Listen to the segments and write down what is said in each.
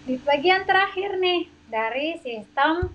Di bagian terakhir nih dari sistem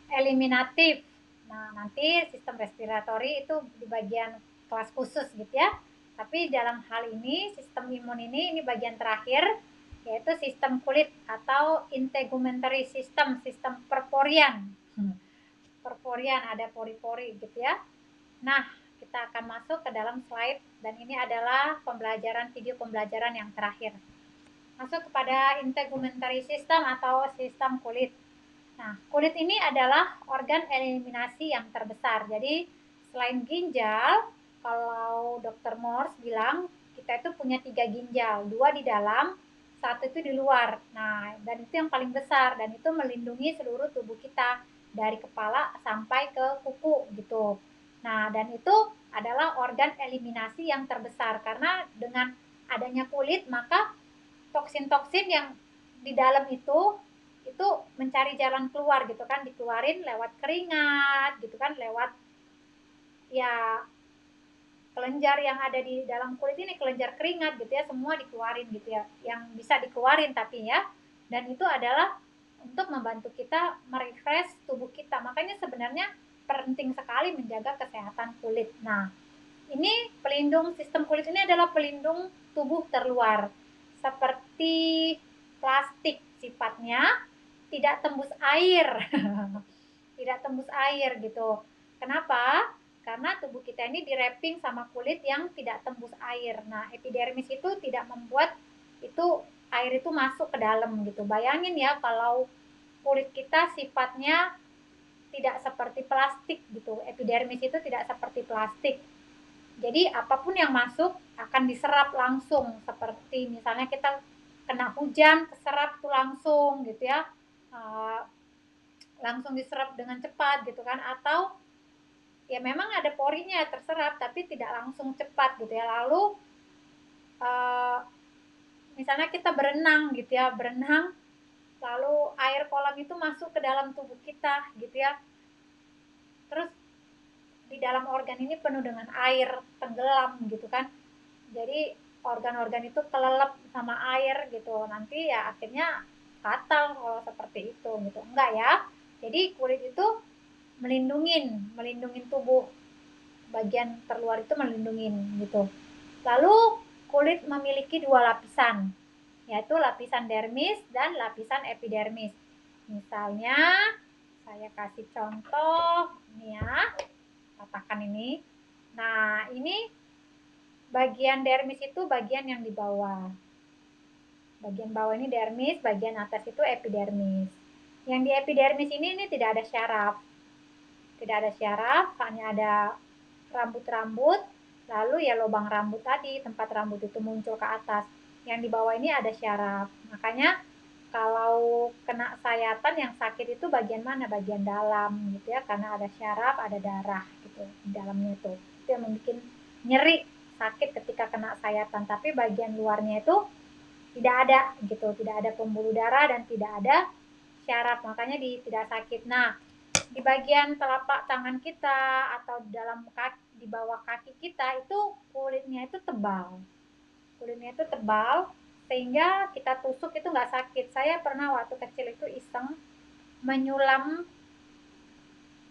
eliminatif. Nah, nanti sistem respiratori itu di bagian kelas khusus gitu ya. Tapi dalam hal ini sistem imun ini bagian terakhir, yaitu sistem kulit atau integumentary system, sistem perporian. Perporian ada pori-pori gitu ya. Nah, kita akan masuk ke dalam slide dan ini adalah pembelajaran video pembelajaran yang terakhir. Masuk kepada integumentary system atau sistem kulit. Nah, kulit ini adalah organ eliminasi yang terbesar. Jadi, selain ginjal, kalau Dr. Morse bilang kita itu punya 3 ginjal, 2 di dalam, 1 itu di luar. Nah, dan itu yang paling besar dan itu melindungi seluruh tubuh kita dari kepala sampai ke kuku gitu. Nah, dan itu adalah organ eliminasi yang terbesar karena dengan adanya kulit maka toksin-toksin yang di dalam itu mencari jalan keluar gitu kan, dikeluarin lewat keringat gitu kan, lewat ya kelenjar yang ada di dalam kulit ini, kelenjar keringat gitu ya, semua dikeluarin gitu ya, yang bisa dikeluarin tapi ya, dan itu adalah untuk membantu kita merefresh tubuh kita. Makanya sebenarnya penting sekali menjaga kesehatan kulit. Nah, ini pelindung, sistem kulit ini adalah pelindung tubuh terluar seperti plastik sifatnya, tidak tembus air. Tidak tembus air gitu. Kenapa? Karena tubuh kita ini di-wrapping sama kulit yang tidak tembus air. Nah, epidermis itu tidak membuat itu air itu masuk ke dalam gitu. Bayangin ya kalau kulit kita sifatnya tidak seperti plastik gitu. Epidermis itu tidak seperti plastik. Jadi apapun yang masuk akan diserap langsung, seperti misalnya kita kena hujan, keserap tuh langsung gitu ya. Langsung diserap dengan cepat gitu kan, atau ya memang ada porinya terserap tapi tidak langsung cepat gitu ya. Lalu misalnya kita berenang gitu ya, berenang lalu air kolam itu masuk ke dalam tubuh kita gitu ya, terus di dalam organ ini penuh dengan air, tenggelam gitu kan, jadi organ-organ itu kelelep sama air gitu, nanti ya akhirnya fatal kalau seperti itu gitu. Enggak ya, jadi kulit itu melindungin tubuh, bagian terluar itu melindungin gitu. Lalu kulit memiliki 2 lapisan, yaitu lapisan dermis dan lapisan epidermis. Misalnya saya kasih contoh ini ya, katakan ini. Nah, ini bagian dermis itu bagian yang di bawah. Bagian bawah ini dermis, bagian atas itu epidermis. Yang di epidermis ini tidak ada syaraf. Tidak ada syaraf, hanya ada rambut-rambut, lalu ya lubang rambut tadi, tempat rambut itu muncul ke atas. Yang di bawah ini ada syaraf. Makanya kalau kena sayatan yang sakit itu bagian mana? Bagian dalam gitu ya, karena ada syaraf, ada darah gitu di dalamnya itu. Itu yang membuat nyeri, sakit ketika kena sayatan. Tapi bagian luarnya itu tidak ada gitu, tidak ada pembuluh darah dan tidak ada syaraf, makanya tidak sakit. Nah, di bagian telapak tangan kita atau di dalam kaki, di bawah kaki kita itu kulitnya itu tebal. Kulitnya itu tebal sehingga kita tusuk itu nggak sakit. Saya pernah waktu kecil itu iseng menyulam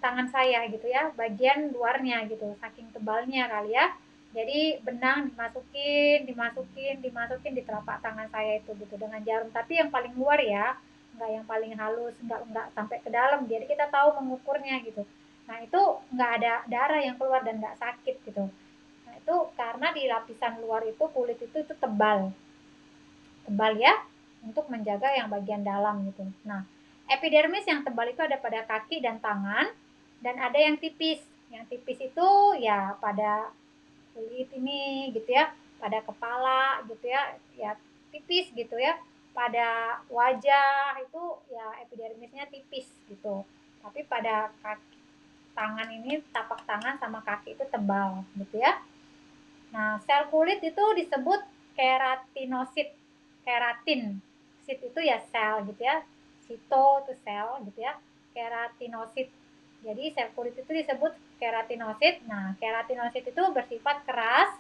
tangan saya gitu ya, bagian luarnya gitu, saking tebalnya kali ya. Jadi benang dimasukin di telapak tangan saya itu gitu dengan jarum, tapi yang paling luar ya, nggak yang paling halus, nggak sampai ke dalam. Jadi kita tahu mengukurnya gitu. Nah itu nggak ada darah yang keluar dan nggak sakit gitu. Nah itu karena di lapisan luar itu kulit itu tebal, tebal ya, untuk menjaga yang bagian dalam gitu. Nah epidermis yang tebal itu ada pada kaki dan tangan, dan ada yang tipis. Yang tipis itu ya pada kulit ini gitu ya, pada kepala gitu ya, ya tipis gitu ya. Pada wajah itu ya epidermisnya tipis gitu. Tapi pada kaki, tangan ini, tapak tangan sama kaki itu tebal gitu ya. Nah, sel kulit itu disebut keratinosit. Keratin. Sit itu ya sel gitu ya. Sito itu sel gitu ya. Keratinosit. Jadi sel kulit itu disebut keratinosit. Nah, keratinosit itu bersifat keras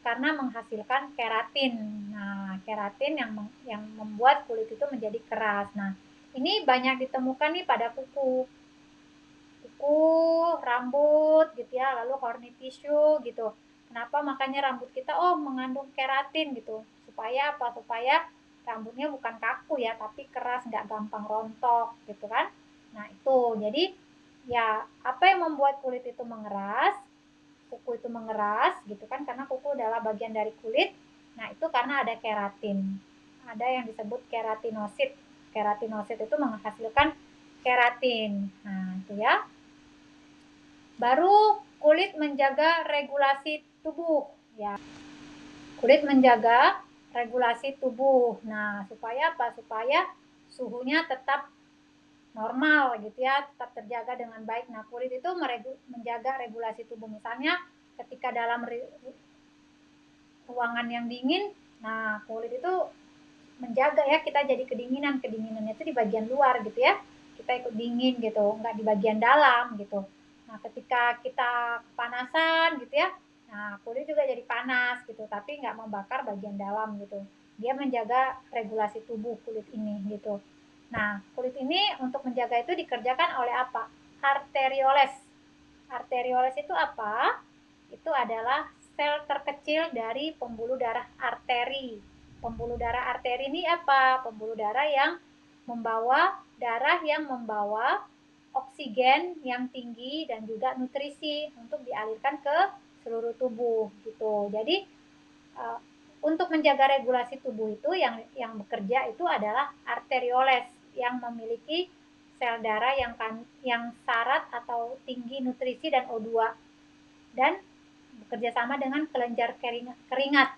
karena menghasilkan keratin. Nah, keratin yang membuat kulit itu menjadi keras. Nah, ini banyak ditemukan nih pada kuku, rambut gitu ya, lalu corny tissue gitu. Kenapa makanya rambut kita mengandung keratin gitu? Supaya apa? Supaya rambutnya bukan kaku ya, tapi keras, nggak gampang rontok gitu kan. Nah, itu. Jadi ya apa yang membuat kulit itu mengeras? Kuku itu mengeras gitu kan, karena kuku adalah bagian dari kulit. Nah, itu karena ada keratin. Ada yang disebut keratinosit. Keratinosit itu menghasilkan keratin. Nah, itu ya. Baru kulit menjaga regulasi tubuh ya. Kulit menjaga regulasi tubuh. Nah, supaya apa? Supaya suhunya tetap normal gitu ya, tetap terjaga dengan baik. Nah, kulit itu menjaga regulasi tubuh. Misalnya ketika dalam ruangan yang dingin, nah kulit itu menjaga ya, kita jadi kedinginannya itu di bagian luar gitu ya, kita ikut dingin gitu, nggak di bagian dalam gitu. Nah, ketika kita kepanasan gitu ya, nah kulit juga jadi panas gitu, tapi nggak membakar bagian dalam gitu. Dia menjaga regulasi tubuh kulit ini gitu. Nah, kulit ini untuk menjaga itu dikerjakan oleh apa? Arterioles. Arterioles itu apa? Itu adalah sel terkecil dari pembuluh darah arteri. Pembuluh darah arteri ini apa? Pembuluh darah yang membawa oksigen yang tinggi dan juga nutrisi untuk dialirkan ke seluruh tubuh gitu. Jadi untuk menjaga regulasi tubuh itu yang bekerja itu adalah arterioles yang memiliki sel darah yang syarat atau tinggi nutrisi dan O2, dan bekerja sama dengan kelenjar keringat,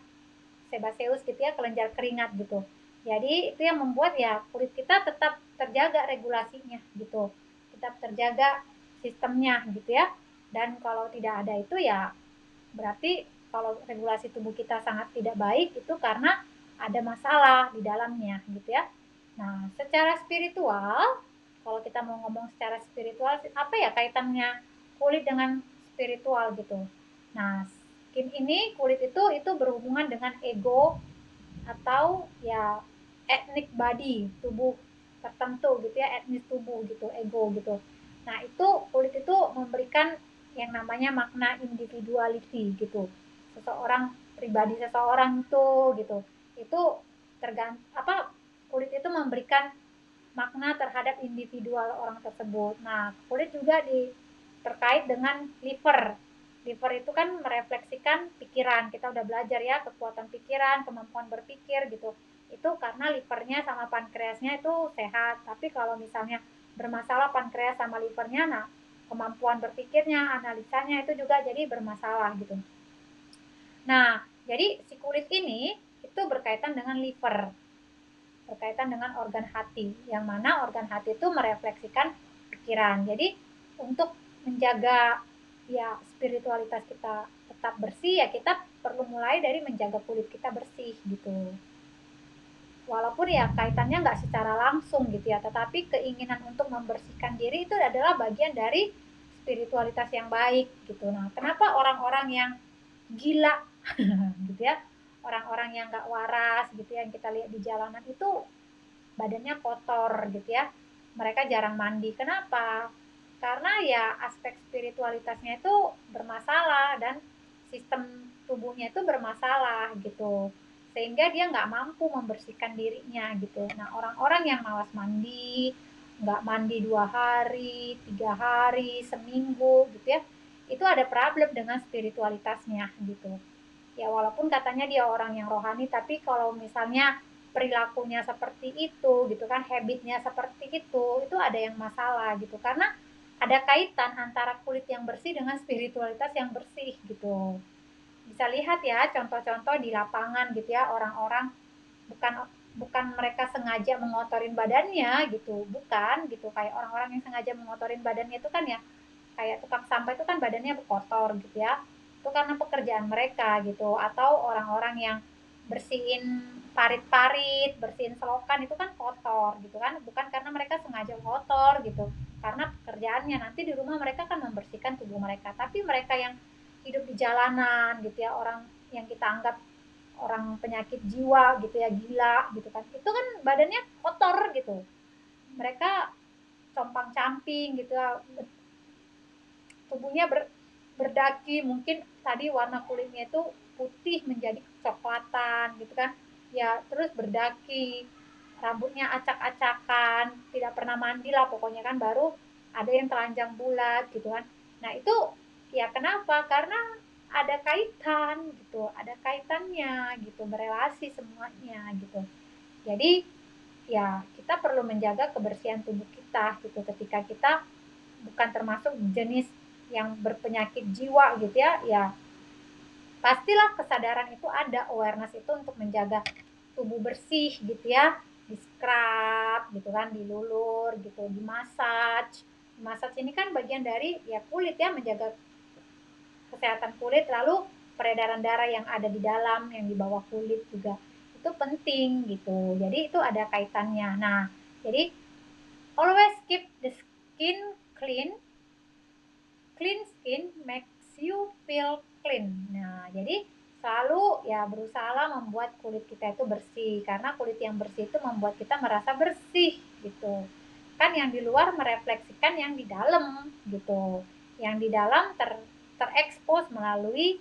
sebaceous gitu ya, kelenjar keringat gitu. Jadi itu yang membuat ya kulit kita tetap terjaga regulasinya gitu, tetap terjaga sistemnya gitu ya. Dan kalau tidak ada itu ya berarti kalau regulasi tubuh kita sangat tidak baik, itu karena ada masalah di dalamnya gitu ya. Nah, secara spiritual, kalau kita mau ngomong secara spiritual, apa ya kaitannya kulit dengan spiritual gitu. Nah, skin ini, kulit itu berhubungan dengan ego atau ya ethnic body, tubuh tertentu gitu ya, etnis tubuh gitu, ego gitu. Nah, itu kulit itu memberikan yang namanya makna individuality gitu. Pribadi seseorang itu gitu. Itu kulit itu memberikan makna terhadap individual orang tersebut. Nah, kulit juga terkait dengan liver. Liver itu kan merefleksikan pikiran. Kita udah belajar ya, kekuatan pikiran, kemampuan berpikir gitu. Itu karena livernya sama pankreasnya itu sehat. Tapi kalau misalnya bermasalah pankreas sama livernya, nah kemampuan berpikirnya, analisanya itu juga jadi bermasalah gitu. Nah, jadi si kulit ini itu berkaitan dengan liver, berkaitan dengan organ hati, yang mana organ hati itu merefleksikan pikiran. Jadi untuk menjaga ya spiritualitas kita tetap bersih, ya kita perlu mulai dari menjaga kulit kita bersih gitu. Walaupun ya kaitannya nggak secara langsung gitu ya, tetapi keinginan untuk membersihkan diri itu adalah bagian dari spiritualitas yang baik gitu. Nah, kenapa orang-orang yang gila gitu ya, orang-orang yang nggak waras gitu ya, yang kita lihat di jalanan itu badannya kotor gitu ya, mereka jarang mandi. Kenapa? Karena ya aspek spiritualitasnya itu bermasalah dan sistem tubuhnya itu bermasalah gitu, sehingga dia nggak mampu membersihkan dirinya gitu. Nah, orang-orang yang malas mandi, nggak mandi 2 hari, 3 hari, seminggu gitu ya, itu ada problem dengan spiritualitasnya gitu. Ya walaupun katanya dia orang yang rohani, tapi kalau misalnya perilakunya seperti itu gitu kan, habitnya seperti itu ada yang masalah gitu, karena ada kaitan antara kulit yang bersih dengan spiritualitas yang bersih gitu. Bisa lihat ya contoh-contoh di lapangan gitu ya, orang-orang bukan bukan mereka sengaja mengotorin badannya gitu, bukan gitu, kayak orang-orang yang sengaja mengotorin badannya itu kan ya, kayak tukang sampah itu kan badannya kotor gitu ya, itu karena pekerjaan mereka gitu. Atau orang-orang yang bersihin parit-parit, bersihin selokan, itu kan kotor gitu kan, bukan karena mereka sengaja kotor gitu, karena pekerjaannya. Nanti di rumah mereka kan membersihkan tubuh mereka, tapi mereka yang hidup di jalanan gitu ya, orang yang kita anggap orang penyakit jiwa gitu ya, gila gitu kan, itu kan badannya kotor gitu, mereka compang-camping gitu ya, tubuhnya berdaki, mungkin tadi warna kulitnya itu putih menjadi coklatan gitu kan ya, terus berdaki, rambutnya acak-acakan, tidak pernah mandi lah pokoknya kan, baru ada yang telanjang bulat gitu kan. Nah itu ya kenapa, karena ada kaitan gitu, ada kaitannya gitu, berelasi semuanya gitu. Jadi ya kita perlu menjaga kebersihan tubuh kita gitu, ketika kita bukan termasuk jenis yang berpenyakit jiwa gitu ya, ya pastilah kesadaran itu ada, awareness itu untuk menjaga tubuh bersih gitu ya, di scrub gitu kan, dilulur gitu, di massage. Massage ini kan bagian dari ya kulit ya, menjaga kesehatan kulit, lalu peredaran darah yang ada di dalam, yang di bawah kulit juga itu penting gitu. Jadi itu ada kaitannya. Nah, jadi always keep the skin clean. Clean skin makes you feel clean. Nah, jadi selalu ya berusaha membuat kulit kita itu bersih, karena kulit yang bersih itu membuat kita merasa bersih gitu. Kan yang di luar merefleksikan yang di dalam gitu. Yang di dalam terekspos melalui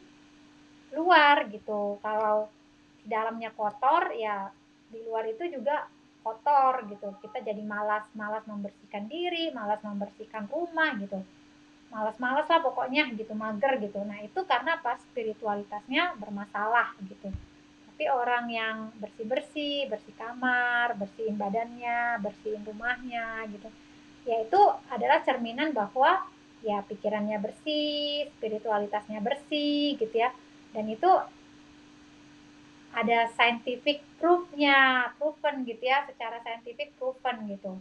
luar gitu. Kalau di dalamnya kotor ya di luar itu juga kotor gitu. Kita jadi malas membersihkan diri, malas membersihkan rumah gitu, malas-malas lah pokoknya gitu, mager gitu. Nah itu karena pas spiritualitasnya bermasalah gitu. Tapi orang yang bersih-bersih, bersih kamar, bersihin badannya, bersihin rumahnya gitu, ya itu adalah cerminan bahwa ya pikirannya bersih, spiritualitasnya bersih gitu ya. Dan itu ada scientific proof-nya, proven gitu ya, secara scientific proven gitu.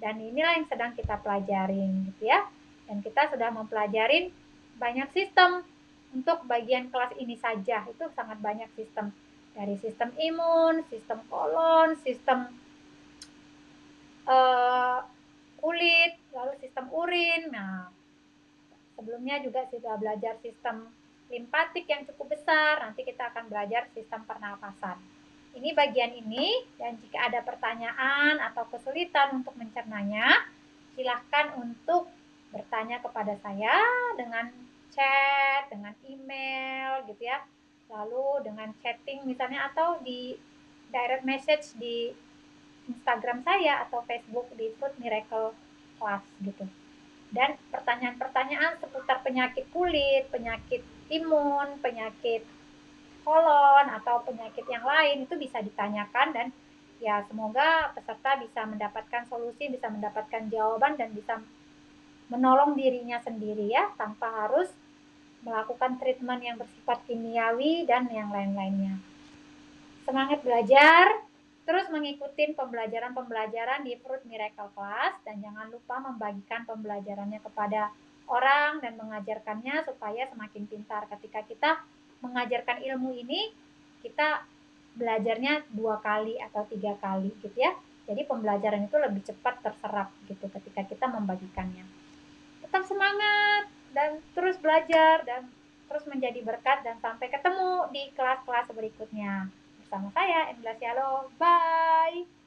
Dan inilah yang sedang kita pelajarin gitu ya. Dan kita sudah mempelajarin banyak sistem untuk bagian kelas ini saja. Itu sangat banyak sistem. Dari sistem imun, sistem kolon, sistem kulit, lalu sistem urin. Nah, sebelumnya juga sudah belajar sistem limpatik yang cukup besar. Nanti kita akan belajar sistem pernapasan. Ini bagian ini, dan jika ada pertanyaan atau kesulitan untuk mencernanya, silahkan untuk bertanya kepada saya dengan chat, dengan email gitu ya, lalu dengan chatting misalnya, atau di direct message di Instagram saya atau Facebook di Fruit Miracle Class gitu. Dan pertanyaan-pertanyaan seputar penyakit kulit, penyakit imun, penyakit kolon, atau penyakit yang lain itu bisa ditanyakan, dan ya semoga peserta bisa mendapatkan solusi, bisa mendapatkan jawaban, dan bisa menolong dirinya sendiri ya, tanpa harus melakukan treatment yang bersifat kimiawi dan yang lain-lainnya. Semangat belajar, terus mengikuti pembelajaran-pembelajaran di Fruit Miracle Class, dan jangan lupa membagikan pembelajarannya kepada orang dan mengajarkannya supaya semakin pintar. Ketika kita mengajarkan ilmu ini, kita belajarnya 2 kali atau 3 kali gitu ya. Jadi pembelajaran itu lebih cepat terserap gitu ketika kita membagikannya. Tetap semangat dan terus belajar dan terus menjadi berkat, dan sampai ketemu di kelas-kelas berikutnya. Bersama saya, Emilia Sialo. Bye!